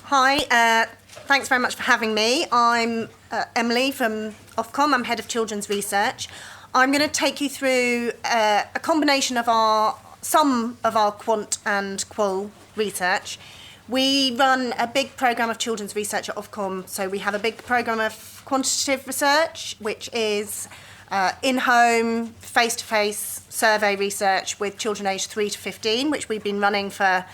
Hi, thanks very much for having me. I'm Emily from Ofcom. I'm Head of Children's Research. I'm going to take you through a combination of some of our quant and qual research. We run a big programme of children's research at Ofcom. So we have a big programme of quantitative research, which is in-home, face-to-face survey research with children aged 3 to 15, which we've been running for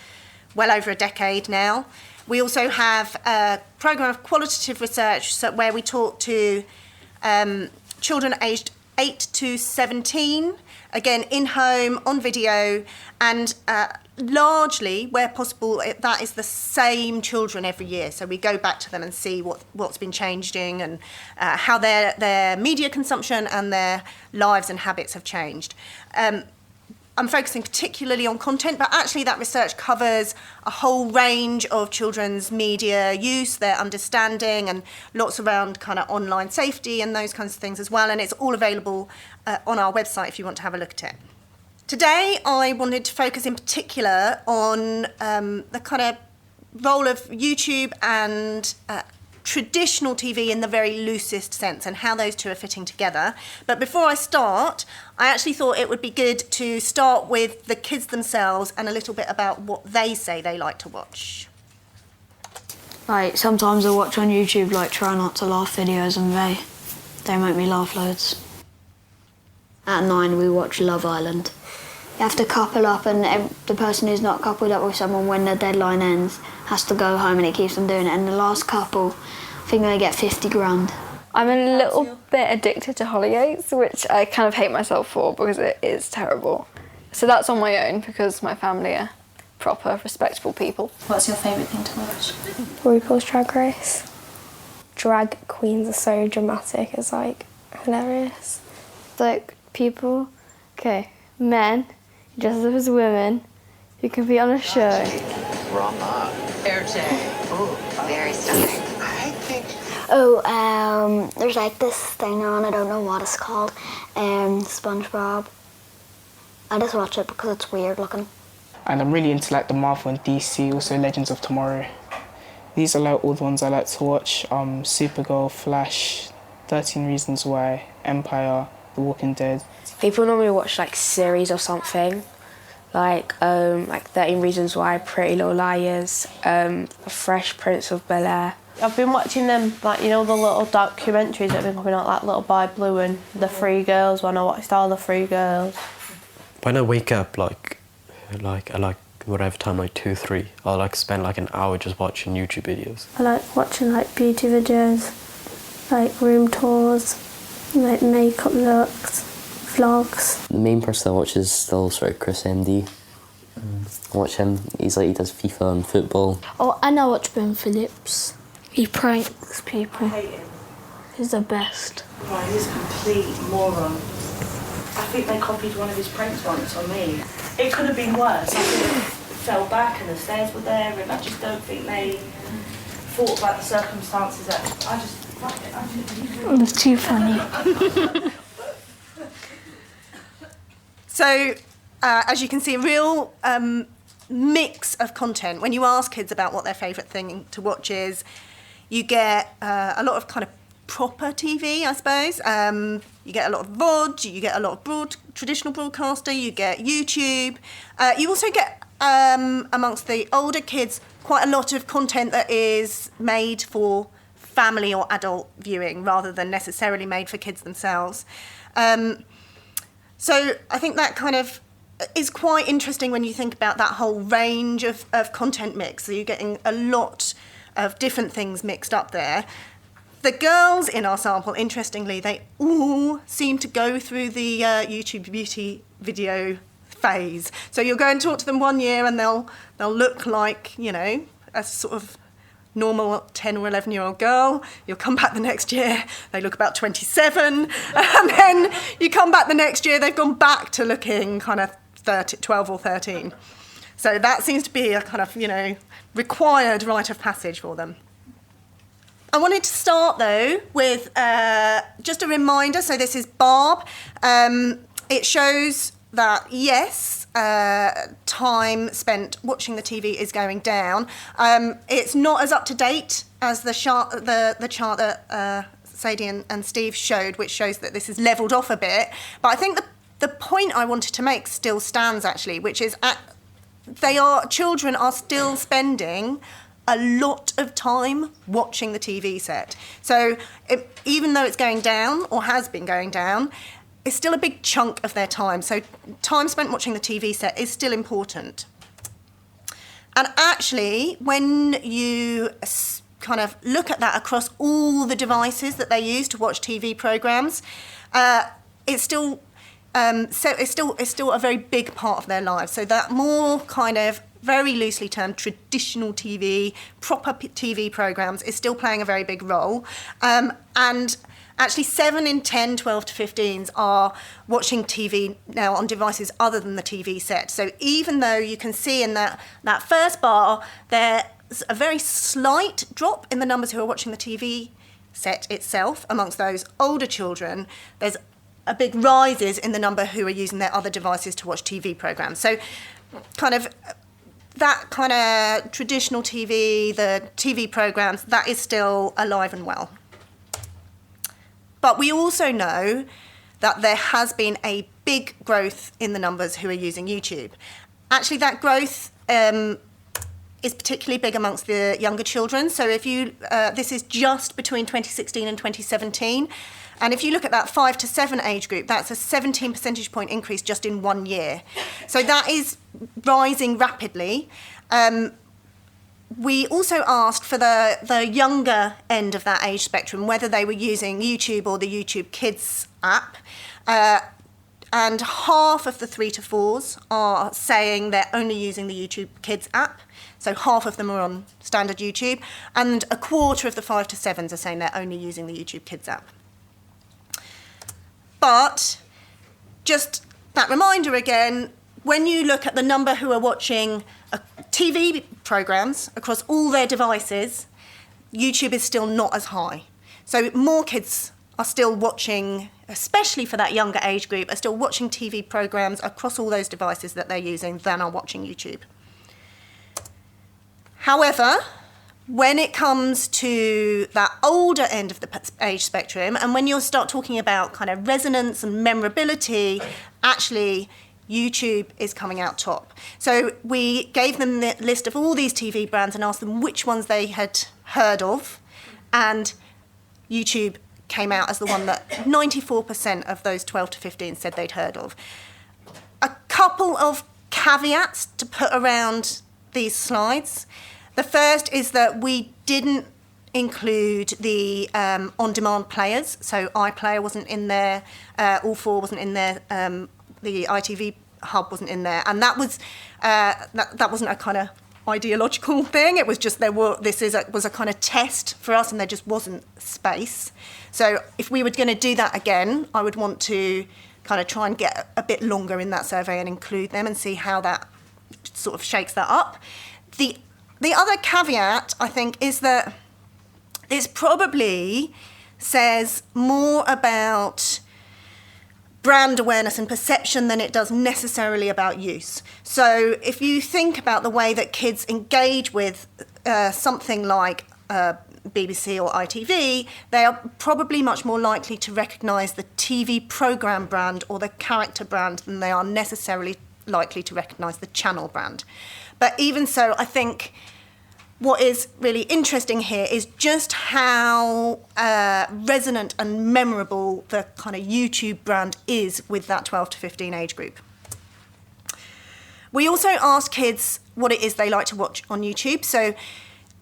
well over a decade now. We also have a programme of qualitative research where we talk to children aged 8 to 17, again, in-home, on video, and largely, where possible, that is the same children every year. So we go back to them and see what's been changing and how their media consumption and their lives and habits have changed. I'm focusing particularly on content, but actually that research covers a whole range of children's media use, their understanding, and lots around kind of online safety and those kinds of things as well. And it's all available on our website if you want to have a look at it. Today, I wanted to focus in particular on the kind of role of YouTube and traditional TV in the very loosest sense and how those two are fitting together. But before I start, I actually thought it would be good to start with the kids themselves and a little bit about what they say they like to watch. Like, sometimes I watch on YouTube, like, try not to laugh videos, and they make me laugh loads. At 9, we watch Love Island. You have to couple up, and the person who's not coupled up with someone when the deadline ends has to go home, and it keeps them doing it. And the last couple, I think they get 50 grand. I'm a little bit addicted to Hollyoaks, which I kind of hate myself for because it is terrible. So that's on my own because my family are proper, respectable people. What's your favourite thing to watch? RuPaul's Drag Race. Drag queens are so dramatic, it's like hilarious. Like people, men dressed up as women who compete on a show. Rama. Very stunning. I think... There's like this thing on, I don't know what it's called, SpongeBob. I just watch it because it's weird looking. And I'm really into like the Marvel and DC, also Legends of Tomorrow. These are like all the ones I like to watch. Supergirl, Flash, 13 Reasons Why, Empire, The Walking Dead. People normally watch like series or something, like 13 Reasons Why, Pretty Little Liars, Fresh Prince of Bel-Air. I've been watching them, like, you know, the little documentaries that have been coming out, like Little Boy Blue and The Free Girls one. I watched all The Free Girls. When I wake up, like whatever time, like 2, 3, I'll like spend like an hour just watching YouTube videos. I like watching like beauty videos, like room tours, like makeup looks, vlogs. The main person I watch is still sort of Chris MD. I watch him, he does FIFA and football. Oh, and I watch Ben Phillips. He pranks people. I hate him. He's the best. Right, he's a complete moron. I think they copied one of his pranks once on me. It could have been worse. I could have fell back and the stairs were there, and I just don't think they thought about the circumstances. It's too funny. So, as you can see, a real mix of content. When you ask kids about what their favourite thing to watch is, you get a lot of kind of proper TV, I suppose. You get a lot of VOD, you get a lot of traditional broadcaster, you get YouTube. You also get, amongst the older kids, quite a lot of content that is made for family or adult viewing rather than necessarily made for kids themselves. So I think that kind of is quite interesting when you think about that whole range of content mix. So you're getting a lot of different things mixed up there. The girls in our sample, interestingly, they all seem to go through the YouTube beauty video phase. So you'll go and talk to them one year and they'll look like, you know, a sort of normal 10 or 11-year-old girl. You'll come back the next year, they look about 27. And then you come back the next year, they've gone back to looking kind of 12 or 13. So that seems to be a kind of, you know, required rite of passage for them. I wanted to start, though, with just a reminder. So this is Barb. It shows that, yes, time spent watching the TV is going down. It's not as up to date as the chart that Sadie and Steve showed, which shows that this has levelled off a bit. But I think the point I wanted to make still stands, actually, which is children are still spending a lot of time watching the TV set. So even though it's going down, or has been going down, it's still a big chunk of their time. So time spent watching the TV set is still important. And actually, when you kind of look at that across all the devices that they use to watch TV programmes, it's still a very big part of their lives. So that more kind of very loosely termed traditional TV, proper TV programmes is still playing a very big role. And actually 7 in 10 12 to 15s are watching TV now on devices other than the TV set. So even though you can see in that first bar there's a very slight drop in the numbers who are watching the TV set itself amongst those older children, there's a big rises in the number who are using their other devices to watch TV programmes. So that kind of traditional TV, the TV programmes, that is still alive and well. But we also know that there has been a big growth in the numbers who are using YouTube. Actually, that growth is particularly big amongst the younger children. So if you, this is just between 2016 and 2017. And if you look at that 5 to 7 age group, that's a 17 percentage point increase just in 1 year. So that is rising rapidly. We also asked for the younger end of that age spectrum, whether they were using YouTube or the YouTube Kids app. And half of the 3 to 4s are saying they're only using the YouTube Kids app. So half of them are on standard YouTube. And a quarter of the 5 to 7s are saying they're only using the YouTube Kids app. But just that reminder again, when you look at the number who are watching TV programmes across all their devices, YouTube is still not as high. So more kids are still watching, especially for that younger age group, are still watching TV programmes across all those devices that they're using than are watching YouTube. However, when it comes to that older end of the age spectrum, and when you start talking about kind of resonance and memorability, actually YouTube is coming out top. So we gave them the list of all these TV brands and asked them which ones they had heard of, and YouTube came out as the one that 94% of those 12 to 15 said they'd heard of. A couple of caveats to put around these slides. The first is that we didn't include the on-demand players, so iPlayer wasn't in there, All4 wasn't in there, the ITV Hub wasn't in there, and that was that wasn't a kind of ideological thing. It was just was a kind of test for us, and there just wasn't space. So if we were going to do that again, I would want to kind of try and get a bit longer in that survey and include them and see how that sort of shakes that up. The other caveat, I think, is that this probably says more about brand awareness and perception than it does necessarily about use. So if you think about the way that kids engage with something like BBC or ITV, they are probably much more likely to recognise the TV programme brand or the character brand than they are necessarily likely to recognise the channel brand. But even so, I think what is really interesting here is just how resonant and memorable the kind of YouTube brand is with that 12 to 15 age group. We also asked kids what it is they like to watch on YouTube. So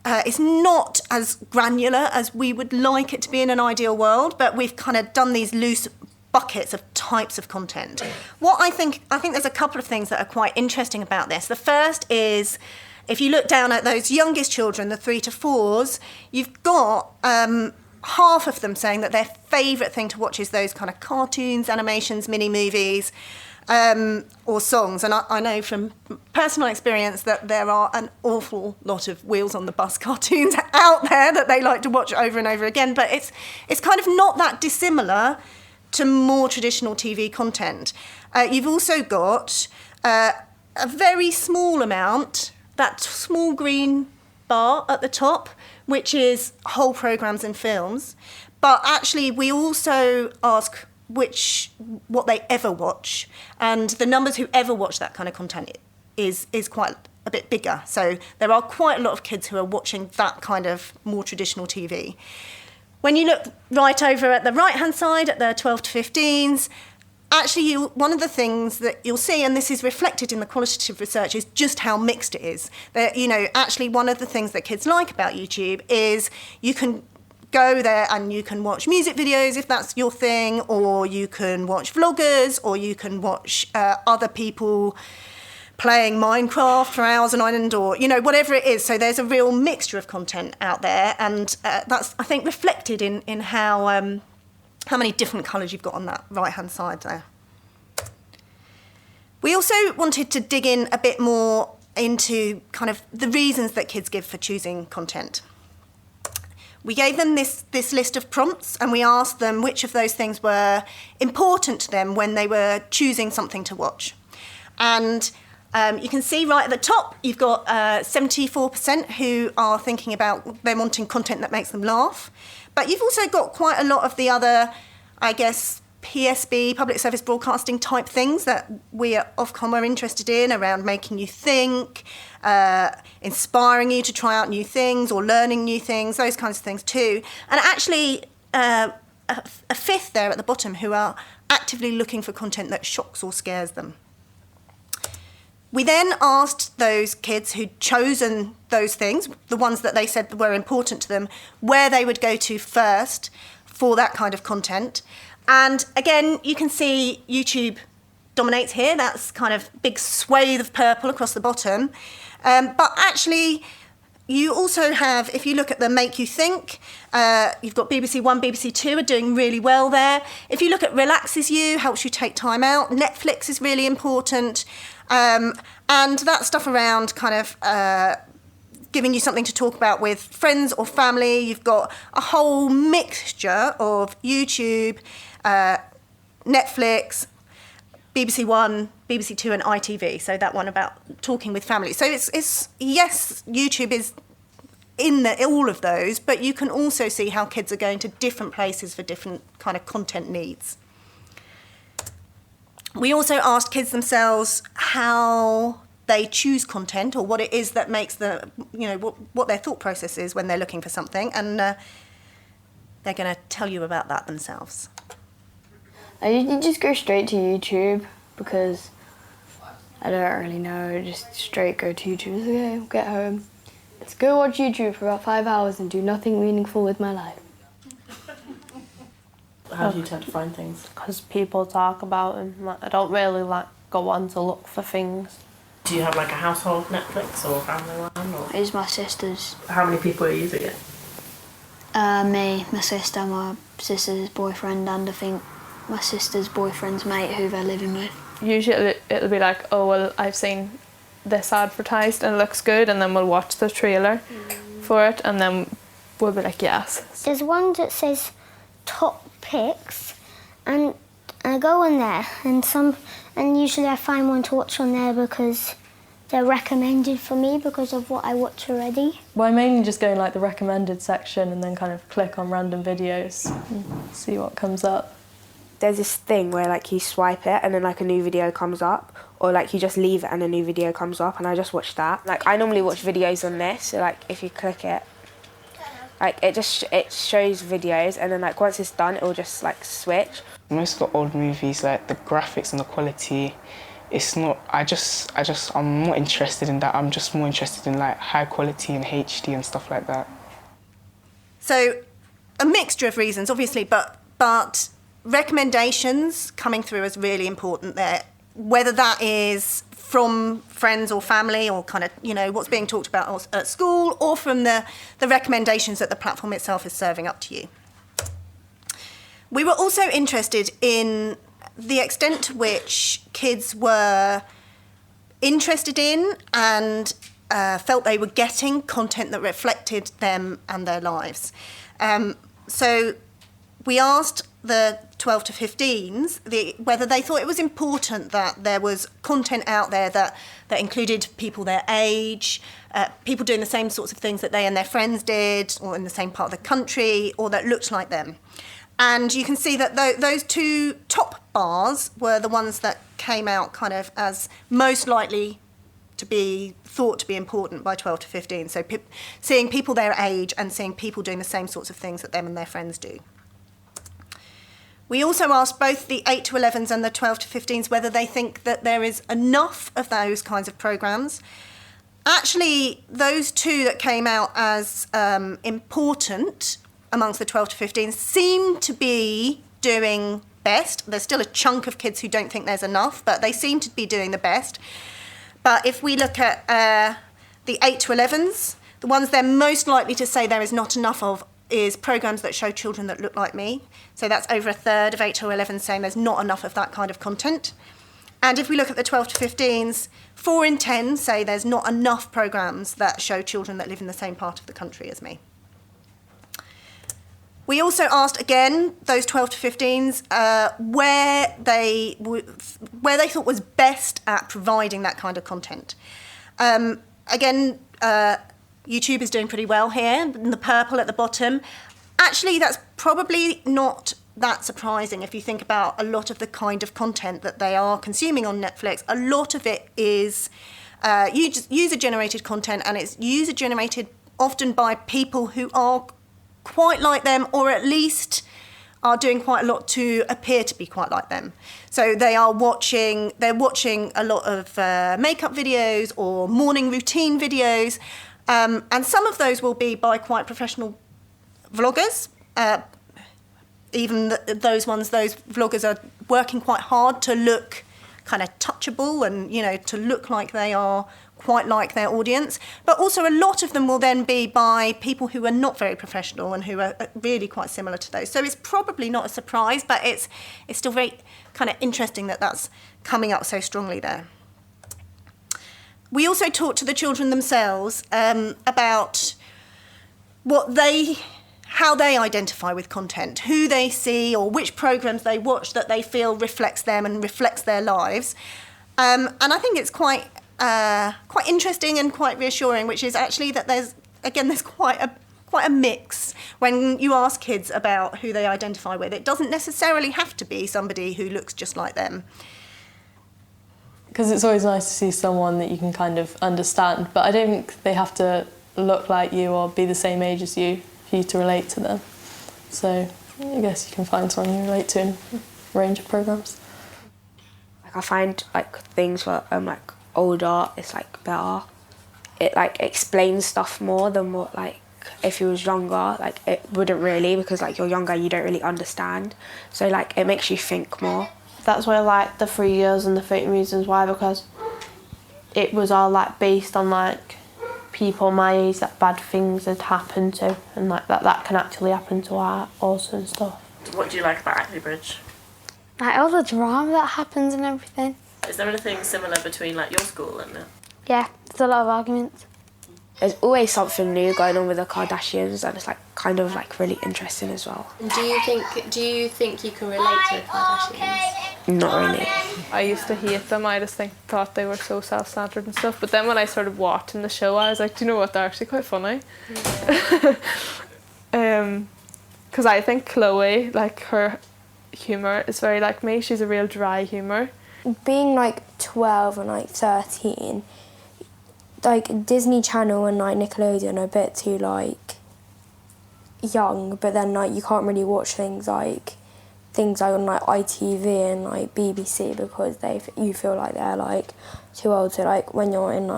it's not as granular as we would like it to be in an ideal world, but we've kind of done these loose buckets of types of content. What I think there's a couple of things that are quite interesting about this. The first is, if you look down at those youngest children, the 3 to 4s, you've got half of them saying that their favourite thing to watch is those kind of cartoons, animations, mini movies, or songs. And I know from personal experience that there are an awful lot of Wheels on the Bus cartoons out there that they like to watch over and over again. But it's kind of not that dissimilar to more traditional TV content. You've also got a very small amount, that small green bar at the top, which is whole programmes and films. But actually, we also ask what they ever watch, and the numbers who ever watch that kind of content is quite a bit bigger. So there are quite a lot of kids who are watching that kind of more traditional TV. When you look right over at the right-hand side at the 12 to 15s, actually, one of the things that you'll see, and this is reflected in the qualitative research, is just how mixed it is. That, actually, one of the things that kids like about YouTube is you can go there and you can watch music videos if that's your thing, or you can watch vloggers, or you can watch other people playing Minecraft for hours on end, or whatever it is. So there's a real mixture of content out there, and that's, I think, reflected in how many different colours you've got on that right-hand side there. We also wanted to dig in a bit more into kind of the reasons that kids give for choosing content. We gave them this list of prompts, and we asked them which of those things were important to them when they were choosing something to watch. And you can see right at the top, you've got 74% who are thinking about them wanting content that makes them laugh. But you've also got quite a lot of the other, I guess, PSB, public service broadcasting type things that we at Ofcom are interested in, around making you think, inspiring you to try out new things or learning new things, those kinds of things too. And actually, a fifth there at the bottom who are actively looking for content that shocks or scares them. We then asked those kids who'd chosen those things, the ones that they said were important to them, where they would go to first for that kind of content. And again, you can see YouTube dominates here. That's kind of big swathe of purple across the bottom. But actually, you also have, if you look at the Make You Think, you've got BBC One, BBC Two are doing really well there. If you look at Relaxes You, helps you take time out. Netflix is really important. And that stuff around kind of giving you something to talk about with friends or family. You've got a whole mixture of YouTube, Netflix, BBC One, BBC Two and ITV. So that one about talking with family. So it's yes, YouTube is in all of those, but you can also see how kids are going to different places for different kind of content needs. We also asked kids themselves how they choose content, or what it is that makes what their thought process is when they're looking for something, and they're going to tell you about that themselves. You just go straight to YouTube, because I don't really know, just straight go to YouTube. Okay, get home. Let's go watch YouTube for about 5 hours and do nothing meaningful with my life. How do you tend to find things? Because people talk about them. I don't really go on to look for things. Do you have like a household Netflix or family one? Or? It's my sister's. How many people are using it? Me, my sister, my sister's boyfriend, and I think my sister's boyfriend's mate who they're living with. Usually it'll be like, oh well, I've seen this advertised and it looks good, and then we'll watch the trailer for it, and then we'll be like, yes. There's one that says top picks, and I go on there, and usually I find one to watch on there because they're recommended for me because of what I watch already. Well, I mainly just go in like the recommended section and then kind of click on random videos and see what comes up. There's this thing where like you swipe it and then like a new video comes up, or like you just leave it and a new video comes up, and I just watch that. Like I normally watch videos on this, so like if you click it, like it shows videos, and then like once it's done, it will just like switch. Most of the old movies, like the graphics and the quality, it's not. I'm not interested in that. I'm just more interested in like high quality and HD and stuff like that. So, a mixture of reasons, obviously, but recommendations coming through is really important there. Whether that is from friends or family, or kind of what's being talked about at school, or from the recommendations that the platform itself is serving up to you. We were also interested in the extent to which kids were interested in and felt they were getting content that reflected them and their lives. So we asked the 12 to 15s, whether they thought it was important that there was content out there that included people their age, people doing the same sorts of things that they and their friends did, or in the same part of the country, or that looked like them. And you can see that those two top bars were the ones that came out kind of as most likely to be thought to be important by 12 to 15. So seeing people their age and seeing people doing the same sorts of things that them and their friends do. We also asked both the 8 to 11s and the 12 to 15s whether they think that there is enough of those kinds of programmes. Actually, those two that came out as important amongst the 12 to 15s seem to be doing best. There's still a chunk of kids who don't think there's enough, but they seem to be doing the best. But if we look at the 8 to 11s, the ones they're most likely to say there is not enough of is programmes that show children that look like me. So that's over a third of 8 to 11 saying there's not enough of that kind of content. And if we look at the 12 to 15s, 4 in 10 say there's not enough programmes that show children that live in the same part of the country as me. We also asked, again, those 12 to 15s, where they thought was best at providing that kind of content. Again, YouTube is doing pretty well here, in the purple at the bottom. Actually, that's probably not that surprising if you think about a lot of the kind of content that they are consuming on Netflix. A lot of it is user-generated content, and it's user-generated often by people who are quite like them, or at least are doing quite a lot to appear to be quite like them. So they're watching a lot of makeup videos or morning routine videos, and some of those will be by quite professional vloggers. Even those vloggers are working quite hard to look kind of touchable and, to look like they are quite like their audience. But also a lot of them will then be by people who are not very professional and who are really quite similar to those. So it's probably not a surprise, but it's still very kind of interesting that that's coming up so strongly there. We also talked to the children themselves about how they identify with content, who they see or which programmes they watch that they feel reflects them and reflects their lives. And I think it's quite interesting and quite reassuring, which is actually that there's quite a mix when you ask kids about who they identify with. It doesn't necessarily have to be somebody who looks just like them. Because it's always nice to see someone that you can kind of understand, but I don't think they have to look like you or be the same age as you for you to relate to them. So I guess you can find someone you relate to in a range of programmes. Like I find things for older, it's better. It explains stuff more than what if you was younger, it wouldn't really, because you're younger, you don't really understand. So it makes you think more. That's why I like the 3 years and the 13 Reasons Why, because it was all based on people my age that bad things had happened to, and that can actually happen to us also and stuff. What do you like about Acne Bridge? All the drama that happens and everything. Is there anything similar between your school and Yeah, there's a lot of arguments. There's always something new going on with the Kardashians, and it's kind of really interesting as well. Do you think you can relate to the Kardashians? Not really. I used to hate them. I just thought they were so self-centered and stuff. But then when I started watching the show, I was like, do you know what? They're actually quite funny. Because I think Chloe, her humour is very like me. She's a real dry humour. Being 12 and 13, Disney Channel and Nickelodeon are a bit too young, but then you can't really watch things on ITV and BBC because you feel like they're too old. So when you're in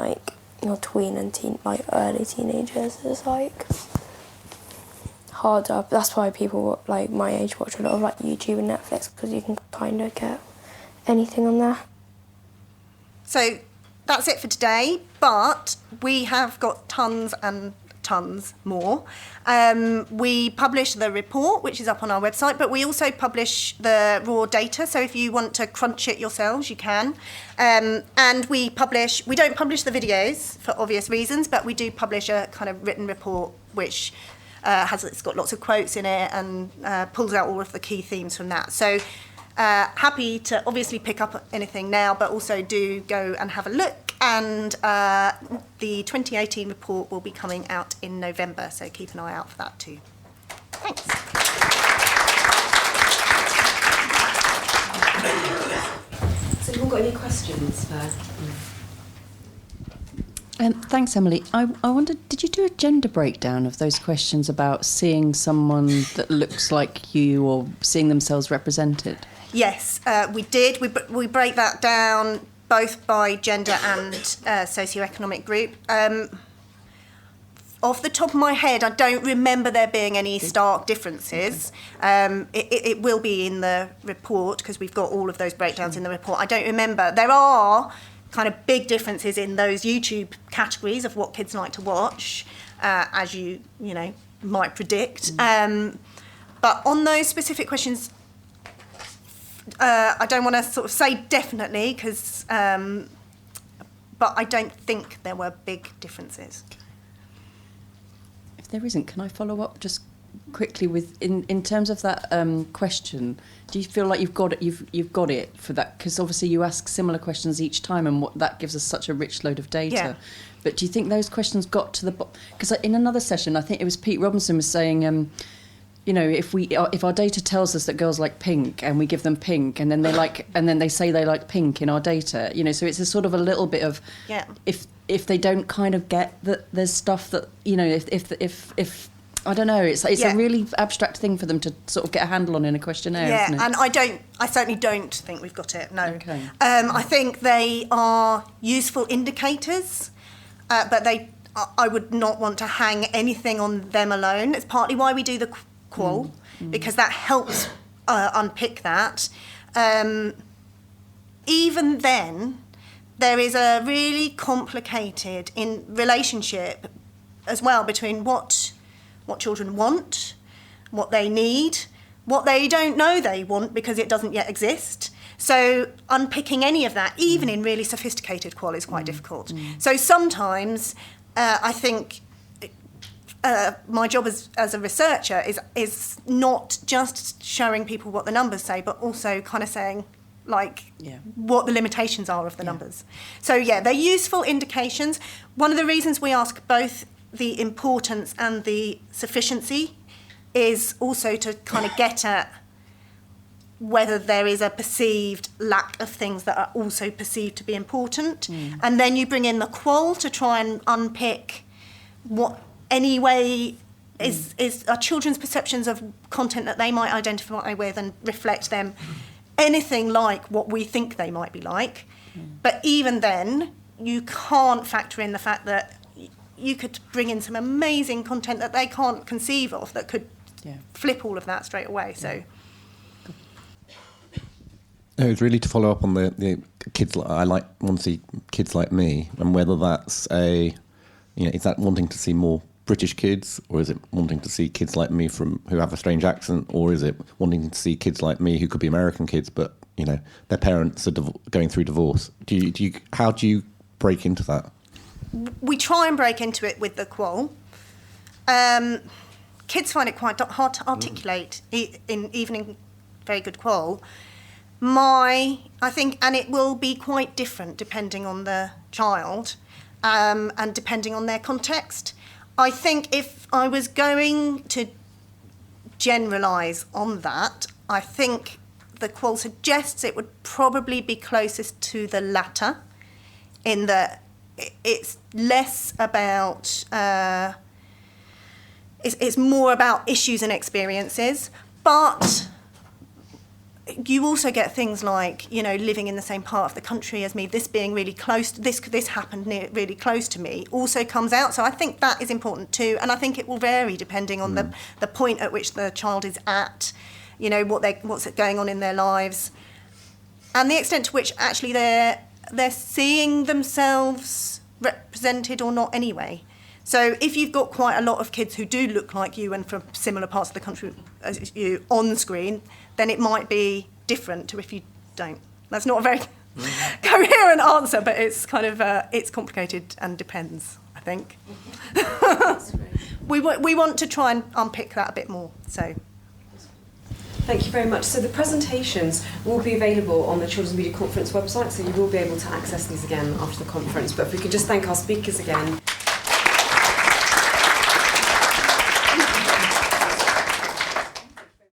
your tween and early teenagers, it's harder. But that's why people my age watch a lot of YouTube and Netflix, because you can kind of get anything on there. So that's it for today, but we have got tons and tons more. We publish the report, which is up on our website, but we also publish the raw data, so if you want to crunch it yourselves, you can. And we don't publish the videos for obvious reasons, but we do publish a kind of written report which It's got lots of quotes in it and pulls out all of the key themes from that. So happy to obviously pick up anything now, but also do go and have a look. And the 2018 report will be coming out in November, so keep an eye out for that too. Thanks. So you've all got any questions for? Thanks, Emily. I wondered, did you do a gender breakdown of those questions about seeing someone that looks like you or seeing themselves represented? Yes, we did. We break that down both by gender and socioeconomic group. Off the top of my head, I don't remember there being any stark differences. It will be in the report because we've got all of those breakdowns in the report. I don't remember. There are kind of big differences in those YouTube categories of what kids like to watch, as you might predict. But on those specific questions, I don't want to sort of say definitely because, but I don't think there were big differences. If there isn't, can I follow up just quickly with in terms of that question? Do you feel like you've got it? You've got it for that, because obviously you ask similar questions each time, and that gives us such a rich load of data. Yeah. But do you think those questions got to the because in another session, I think it was Pete Robinson was saying, if our data tells us that girls like pink and we give them pink, and then they say they like pink in our data, so it's a sort of a little bit of if they don't kind of get that there's stuff that if I don't know, it's a really abstract thing for them to sort of get a handle on in a questionnaire, isn't it? And I certainly don't think we've got it, no. Okay. I think they are useful indicators, but I would not want to hang anything on them alone. It's partly why we do the qual, because that helps unpick that. Even then, there is a really complicated relationship as well between what children want, what they need, what they don't know they want because it doesn't yet exist. So unpicking any of that, even in really sophisticated qual, is quite difficult. So sometimes I think my job as a researcher is not just showing people what the numbers say, but also kind of saying what the limitations are of the numbers. So they're useful indications. One of the reasons we ask both the importance and the sufficiency is also to kind of get at whether there is a perceived lack of things that are also perceived to be important. And then you bring in the qual to try and unpick what anyway are children's perceptions of content that they might identify with and reflect them anything like what we think they might be like. But even then, you can't factor in the fact that you could bring in some amazing content that they can't conceive of that could flip all of that straight away. So, no, it's really to follow up on the kids. I want to see kids like me, and whether that's is that wanting to see more British kids, or is it wanting to see kids like me who have a strange accent, or is it wanting to see kids like me who could be American kids, but their parents are going through divorce? How do you break into that? We try and break into it with the qual. Kids find it quite hard to articulate, even in very good qual. I think, and it will be quite different depending on the child and depending on their context. I think if I was going to generalise on that, I think the qual suggests it would probably be closest to the latter, in that it's less about, it's more about issues and experiences, but you also get things like, living in the same part of the country as me, this being really close, this happened really close to me, also comes out. So I think that is important too, and I think it will vary depending on the point at which the child is at, what's going on in their lives, and the extent to which actually they're seeing themselves represented or not anyway. So if you've got quite a lot of kids who do look like you and from similar parts of the country as you on screen, then it might be different to if you don't. That's not a very coherent answer, but it's kind of it's complicated and depends, I think. We we want to try and unpick that a bit more. So. Thank you very much. So the presentations will be available on the Children's Media Conference website, so you will be able to access these again after the conference. But if we could just thank our speakers again